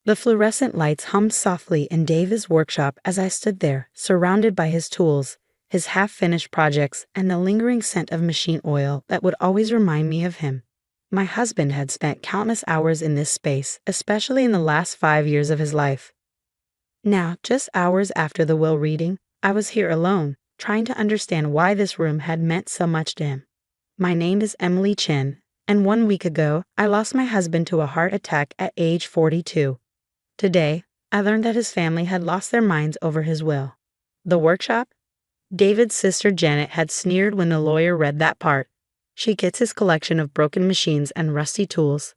The fluorescent lights hummed softly in David's workshop as I stood there, surrounded by his tools, his half-finished projects, and the lingering scent of machine oil that would always remind me of him. My husband had spent countless hours in this space, especially in the last 5 years of his life. Now, just hours after the will reading, I was here alone, trying to understand why this room had meant so much to him. My name is Emily Chen, and 1 week ago, I lost my husband to a heart attack at age 42. Today, I learned that his family had lost their minds over his will. The workshop? David's sister Janet had sneered when the lawyer read that part. She gets his collection of broken machines and rusty tools.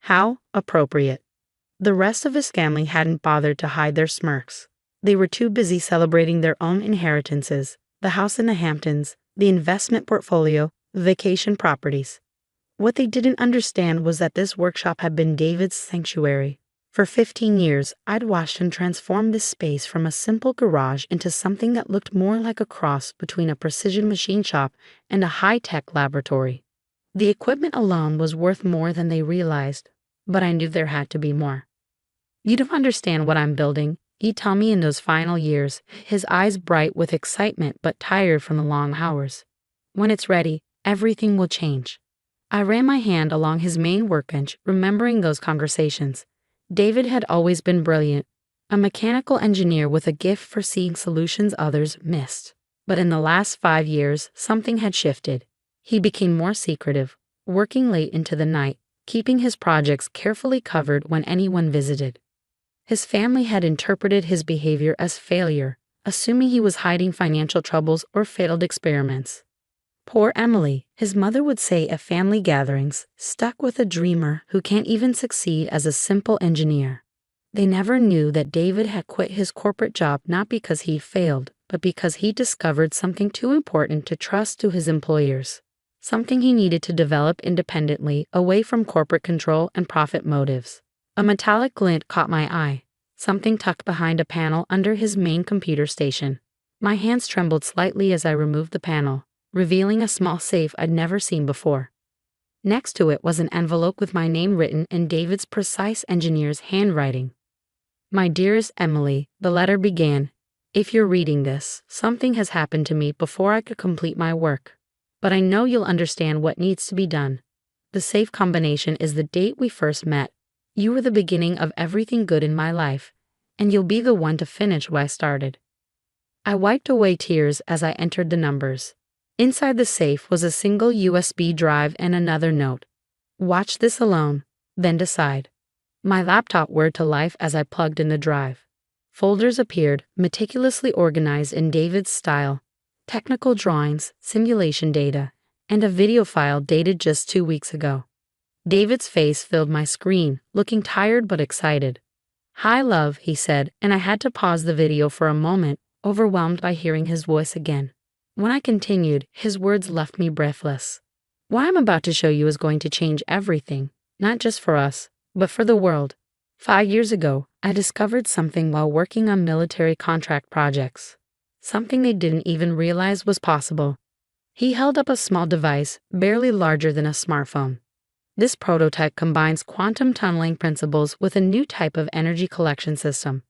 How appropriate. The rest of his family hadn't bothered to hide their smirks. They were too busy celebrating their own inheritances, the house in the Hamptons, the investment portfolio, vacation properties. What they didn't understand was that this workshop had been David's sanctuary. For 15 years, I'd watched him transform this space from a simple garage into something that looked more like a cross between a precision machine shop and a high-tech laboratory. The equipment alone was worth more than they realized, but I knew there had to be more. "You don't understand what I'm building," he'd tell me in those final years, his eyes bright with excitement but tired from the long hours. "When it's ready, everything will change." I ran my hand along his main workbench, remembering those conversations. David had always been brilliant, a mechanical engineer with a gift for seeing solutions others missed. But in the last 5 years, something had shifted. He became more secretive, working late into the night, keeping his projects carefully covered when anyone visited. His family had interpreted his behavior as failure, assuming he was hiding financial troubles or failed experiments. Poor Emily, his mother would say at family gatherings, stuck with a dreamer who can't even succeed as a simple engineer. They never knew that David had quit his corporate job not because he failed, but because he discovered something too important to trust to his employers, something he needed to develop independently away from corporate control and profit motives. A metallic glint caught my eye, something tucked behind a panel under his main computer station. My hands trembled slightly as I removed the panel, revealing a small safe I'd never seen before. Next to it was an envelope with my name written in David's precise engineer's handwriting. "My dearest Emily," the letter began, "if you're reading this, something has happened to me before I could complete my work. But I know you'll understand what needs to be done. The safe combination is the date we first met. You were the beginning of everything good in my life, and you'll be the one to finish what I started." I wiped away tears as I entered the numbers. Inside the safe was a single USB drive and another note. "Watch this alone, then decide." My laptop whirred to life as I plugged in the drive. Folders appeared, meticulously organized in David's style: technical drawings, simulation data, and a video file dated just 2 weeks ago. David's face filled my screen, looking tired but excited. "Hi, love," he said, and I had to pause the video for a moment, overwhelmed by hearing his voice again. When I continued, his words left me breathless. "What I'm about to show you is going to change everything, not just for us, but for the world. 5 years ago, I discovered something while working on military contract projects. Something they didn't even realize was possible." He held up a small device, barely larger than a smartphone. "This prototype combines quantum tunneling principles with a new type of energy collection system.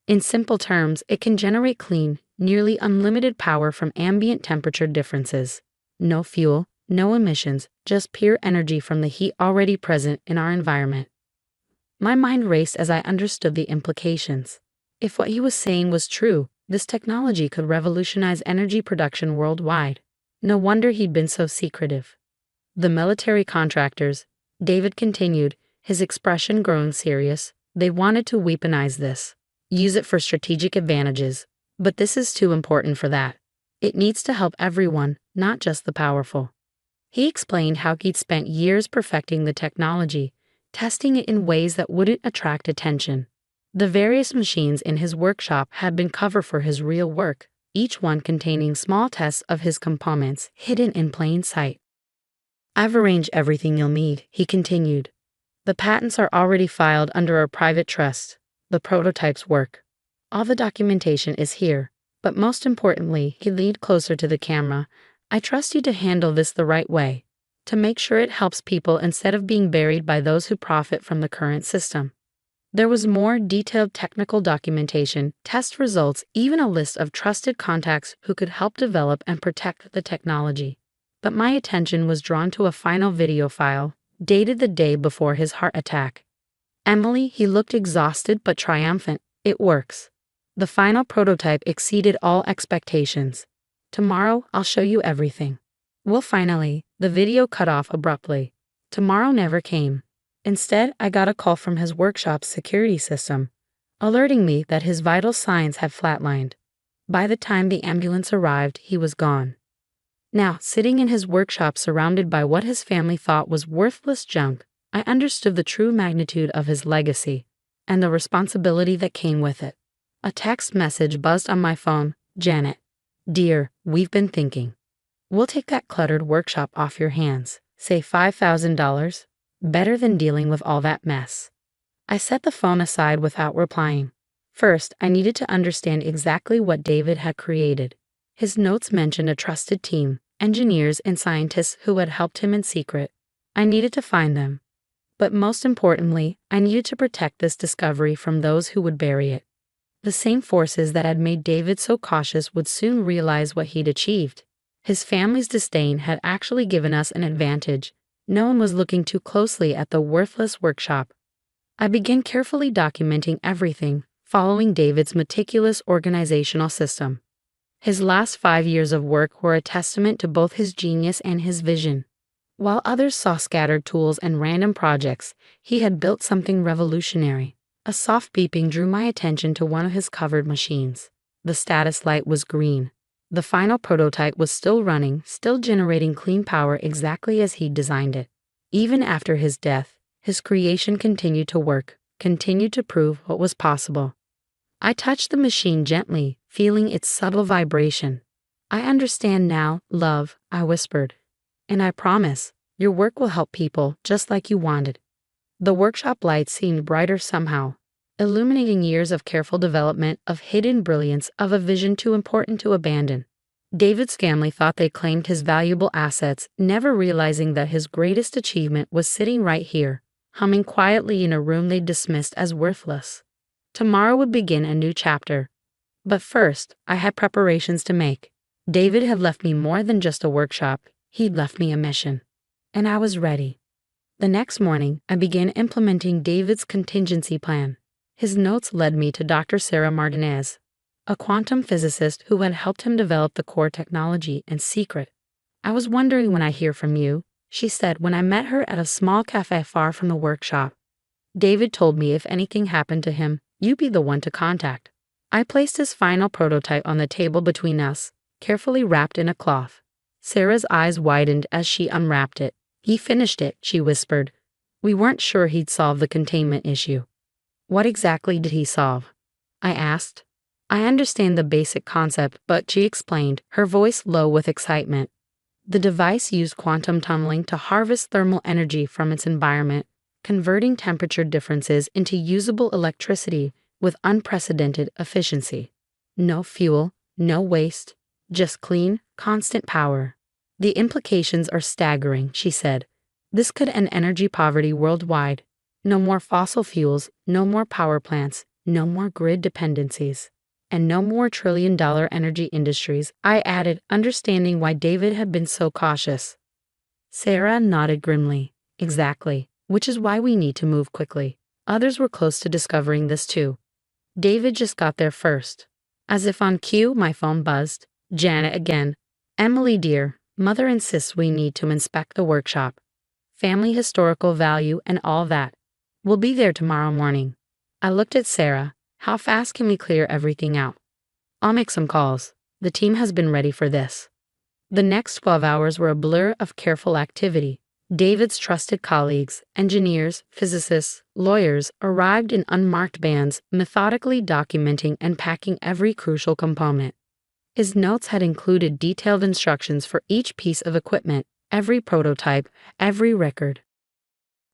In simple terms, it can generate clean, nearly unlimited power from ambient temperature differences. No fuel, no emissions, just pure energy from the heat already present in our environment." My mind raced as I understood the implications. If what he was saying was true, this technology could revolutionize energy production worldwide. No wonder he'd been so secretive. "The military contractors," David continued, his expression growing serious, "they wanted to weaponize this, use it for strategic advantages. But this is too important for that. It needs to help everyone, not just the powerful." He explained how he'd spent years perfecting the technology, testing it in ways that wouldn't attract attention. The various machines in his workshop had been cover for his real work, each one containing small tests of his components hidden in plain sight. "I've arranged everything you'll need," he continued. "The patents are already filed under a private trust. The prototypes work. All the documentation is here, but most importantly," he leaned closer to the camera, "I trust you to handle this the right way, to make sure it helps people instead of being buried by those who profit from the current system." There was more detailed technical documentation, test results, even a list of trusted contacts who could help develop and protect the technology. But my attention was drawn to a final video file, dated the day before his heart attack. Emily, he looked exhausted but triumphant. It works. The final prototype exceeded all expectations. Tomorrow, I'll show you everything. Well, finally, the video cut off abruptly. Tomorrow never came. Instead, I got a call from his workshop's security system, alerting me that his vital signs had flatlined. By the time the ambulance arrived, he was gone. Now, sitting in his workshop surrounded by what his family thought was worthless junk, I understood the true magnitude of his legacy and the responsibility that came with it. A text message buzzed on my phone. Janet, dear, we've been thinking. We'll take that cluttered workshop off your hands. Say $5,000. Better than dealing with all that mess. I set the phone aside without replying. First, I needed to understand exactly what David had created. His notes mentioned a trusted team, engineers and scientists who had helped him in secret. I needed to find them. But most importantly, I needed to protect this discovery from those who would bury it. The same forces that had made David so cautious would soon realize what he'd achieved. His family's disdain had actually given us an advantage. No one was looking too closely at the worthless workshop. I began carefully documenting everything, following David's meticulous organizational system. His last 5 years of work were a testament to both his genius and his vision. While others saw scattered tools and random projects, he had built something revolutionary. A soft beeping drew my attention to one of his covered machines. The status light was green. The final prototype was still running, still generating clean power exactly as he'd designed it. Even after his death, his creation continued to work, continued to prove what was possible. I touched the machine gently, feeling its subtle vibration. I understand now, love, I whispered. And I promise, your work will help people just like you wanted. The workshop light seemed brighter somehow, illuminating years of careful development, of hidden brilliance, of a vision too important to abandon. David's family thought they claimed his valuable assets, never realizing that his greatest achievement was sitting right here, humming quietly in a room they dismissed as worthless. Tomorrow would begin a new chapter. But first, I had preparations to make. David had left me more than just a workshop, he'd left me a mission. And I was ready. The next morning, I began implementing David's contingency plan. His notes led me to Dr. Sarah Martinez, a quantum physicist who had helped him develop the core technology in secret. I was wondering when I hear from you, she said when I met her at a small cafe far from the workshop. David told me if anything happened to him, you'd be the one to contact. I placed his final prototype on the table between us, carefully wrapped in a cloth. Sarah's eyes widened as she unwrapped it. He finished it, she whispered. We weren't sure he'd solve the containment issue. What exactly did he solve? I asked. I understand the basic concept, but she explained, her voice low with excitement. The device used quantum tunneling to harvest thermal energy from its environment, converting temperature differences into usable electricity with unprecedented efficiency. No fuel, no waste, just clean, constant power. The implications are staggering, she said. This could end energy poverty worldwide. No more fossil fuels, no more power plants, no more grid dependencies, and no more trillion-dollar energy industries, I added, understanding why David had been so cautious. Sarah nodded grimly. Exactly, which is why we need to move quickly. Others were close to discovering this too. David just got there first. As if on cue, my phone buzzed. Janet again. Emily dear, Mother insists we need to inspect the workshop. Family historical value and all that. We'll be there tomorrow morning. I looked at Sarah. How fast can we clear everything out? I'll make some calls. The team has been ready for this. The next 12 hours were a blur of careful activity. David's trusted colleagues, engineers, physicists, lawyers, arrived in unmarked bands, methodically documenting and packing every crucial component. His notes had included detailed instructions for each piece of equipment, every prototype, every record.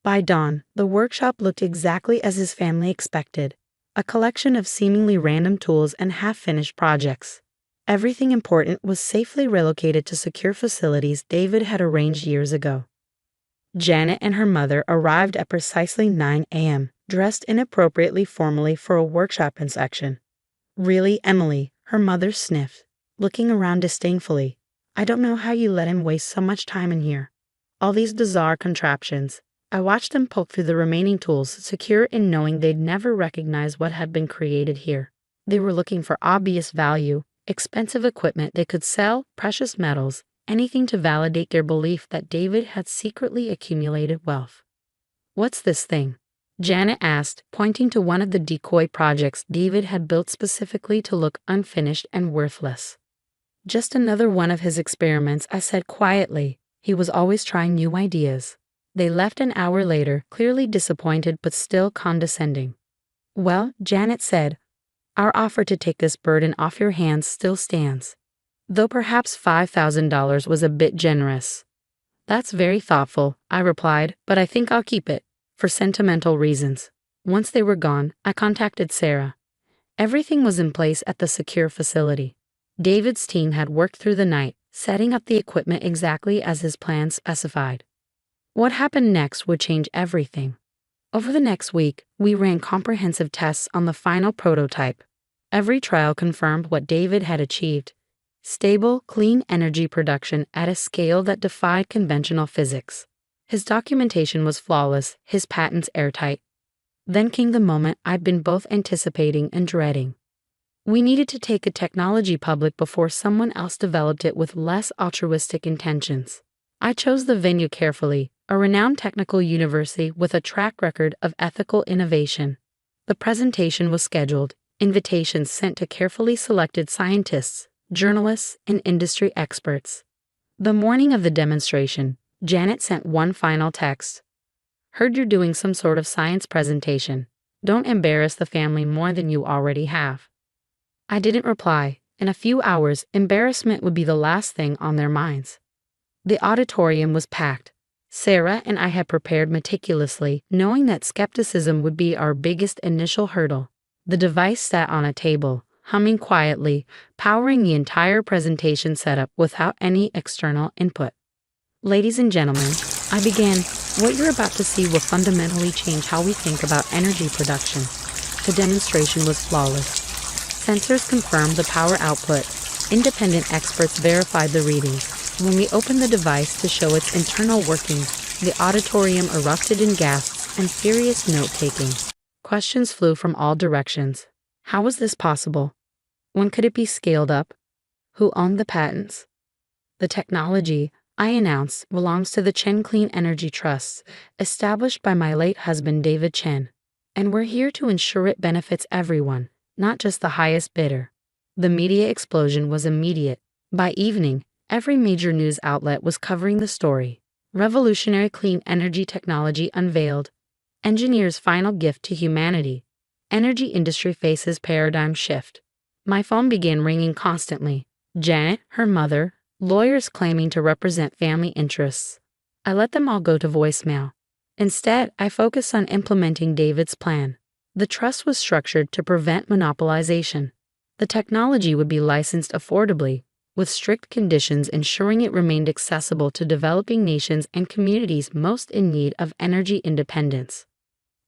By dawn, the workshop looked exactly as his family expected, a collection of seemingly random tools and half-finished projects. Everything important was safely relocated to secure facilities David had arranged years ago. Janet and her mother arrived at precisely 9 a.m., dressed inappropriately formally for a workshop inspection. Really, Emily, her mother sniffed, looking around disdainfully. I don't know how you let him waste so much time in here. All these bizarre contraptions. I watched them poke through the remaining tools, secure in knowing they'd never recognize what had been created here. They were looking for obvious value, expensive equipment they could sell, precious metals, anything to validate their belief that David had secretly accumulated wealth. What's this thing? Janet asked, pointing to one of the decoy projects David had built specifically to look unfinished and worthless. Just another one of his experiments, I said quietly. He was always trying new ideas. They left an hour later, clearly disappointed but still condescending. Well, Janet said, our offer to take this burden off your hands still stands. Though perhaps $5,000 was a bit generous. That's very thoughtful, I replied, but I think I'll keep it. For sentimental reasons. Once they were gone, I contacted Sarah. Everything was in place at the secure facility. David's team had worked through the night, setting up the equipment exactly as his plans specified. What happened next would change everything. Over the next week, we ran comprehensive tests on the final prototype. Every trial confirmed what David had achieved. Stable, clean energy production at a scale that defied conventional physics. His documentation was flawless, his patents airtight. Then came the moment I'd been both anticipating and dreading. We needed to take a technology public before someone else developed it with less altruistic intentions. I chose the venue carefully, a renowned technical university with a track record of ethical innovation. The presentation was scheduled, invitations sent to carefully selected scientists, journalists, and industry experts. The morning of the demonstration, Janet sent one final text. Heard you're doing some sort of science presentation. Don't embarrass the family more than you already have. I didn't reply. In a few hours, embarrassment would be the last thing on their minds. The auditorium was packed. Sarah and I had prepared meticulously, knowing that skepticism would be our biggest initial hurdle. The device sat on a table, humming quietly, powering the entire presentation setup without any external input. Ladies and gentlemen, I began. What you're about to see will fundamentally change how we think about energy production. The demonstration was flawless. Sensors confirmed the power output. Independent experts verified the readings. When we opened the device to show its internal workings, the auditorium erupted in gasps and furious note-taking. Questions flew from all directions. How was this possible? When could it be scaled up? Who owned the patents? The technology, I announced, belongs to the Chen Clean Energy Trust, established by my late husband David Chen. And we're here to ensure it benefits everyone, not just the highest bidder. The media explosion was immediate. By evening, every major news outlet was covering the story. Revolutionary clean energy technology unveiled. Engineers' final gift to humanity. Energy industry faces paradigm shift. My phone began ringing constantly. Janet, her mother, lawyers claiming to represent family interests. I let them all go to voicemail. Instead, I focused on implementing David's plan. The trust was structured to prevent monopolization. The technology would be licensed affordably, with strict conditions ensuring it remained accessible to developing nations and communities most in need of energy independence.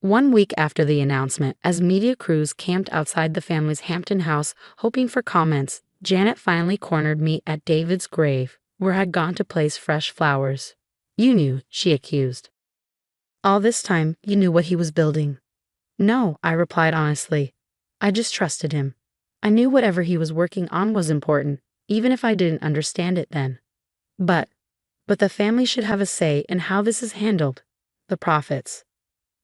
1 week after the announcement, as media crews camped outside the family's Hampton house hoping for comments, Janet finally cornered me at David's grave, where I'd gone to place fresh flowers. You knew, she accused. All this time, you knew what he was building. No, I replied honestly. I just trusted him. I knew whatever he was working on was important, even if I didn't understand it then. But the family should have a say in how this is handled. The profits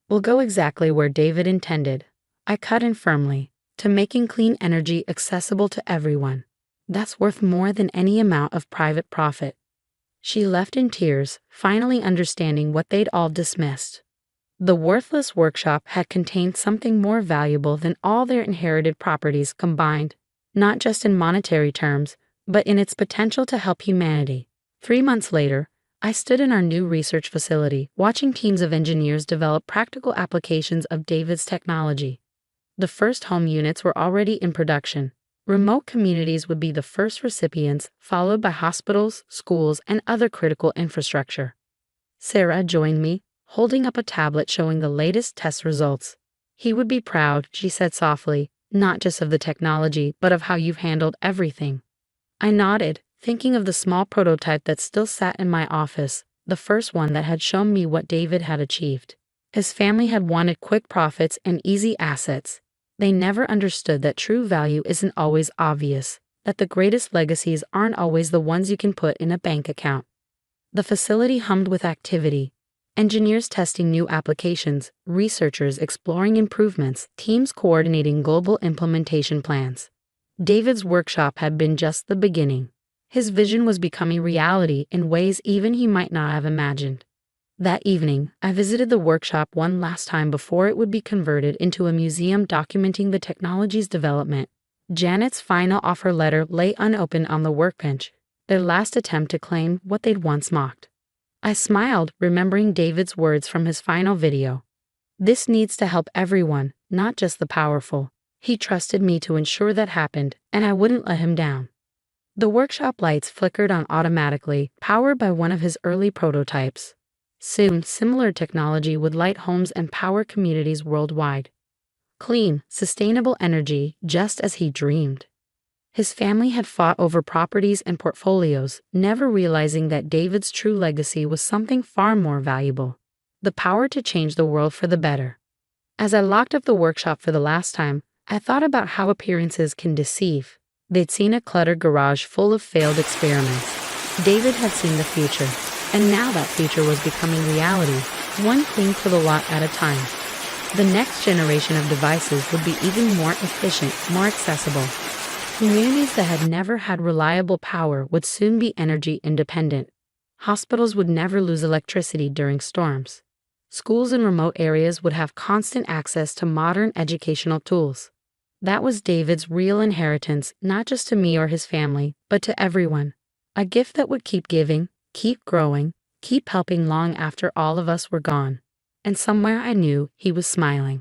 will go exactly where David intended. I cut in firmly, to making clean energy accessible to everyone. That's worth more than any amount of private profit. She left in tears, finally understanding what they'd all dismissed. The worthless workshop had contained something more valuable than all their inherited properties combined, not just in monetary terms, but in its potential to help humanity. 3 months later, I stood in our new research facility, watching teams of engineers develop practical applications of David's technology. The first home units were already in production. Remote communities would be the first recipients, followed by hospitals, schools, and other critical infrastructure. Sarah joined me, holding up a tablet showing the latest test results. He would be proud, she said softly, not just of the technology, but of how you've handled everything. I nodded, thinking of the small prototype that still sat in my office, the first one that had shown me what David had achieved. His family had wanted quick profits and easy assets. They never understood that true value isn't always obvious, that the greatest legacies aren't always the ones you can put in a bank account. The facility hummed with activity. Engineers testing new applications, researchers exploring improvements, teams coordinating global implementation plans. David's workshop had been just the beginning. His vision was becoming reality in ways even he might not have imagined. That evening, I visited the workshop one last time before it would be converted into a museum documenting the technology's development. Janet's final offer letter lay unopened on the workbench, their last attempt to claim what they'd once mocked. I smiled, remembering David's words from his final video. This needs to help everyone, not just the powerful. He trusted me to ensure that happened, and I wouldn't let him down. The workshop lights flickered on automatically, powered by one of his early prototypes. Soon, similar technology would light homes and power communities worldwide. Clean, sustainable energy, just as he dreamed. His family had fought over properties and portfolios, never realizing that David's true legacy was something far more valuable: the power to change the world for the better. As I locked up the workshop for the last time, I thought about how appearances can deceive. They'd seen a cluttered garage full of failed experiments. David had seen the future, and now that future was becoming reality, one clean kilowatt at a time. The next generation of devices would be even more efficient, more accessible. Communities that had never had reliable power would soon be energy independent. Hospitals would never lose electricity during storms. Schools in remote areas would have constant access to modern educational tools. That was David's real inheritance, not just to me or his family, but to everyone. A gift that would keep giving, keep growing, keep helping long after all of us were gone. And somewhere I knew he was smiling.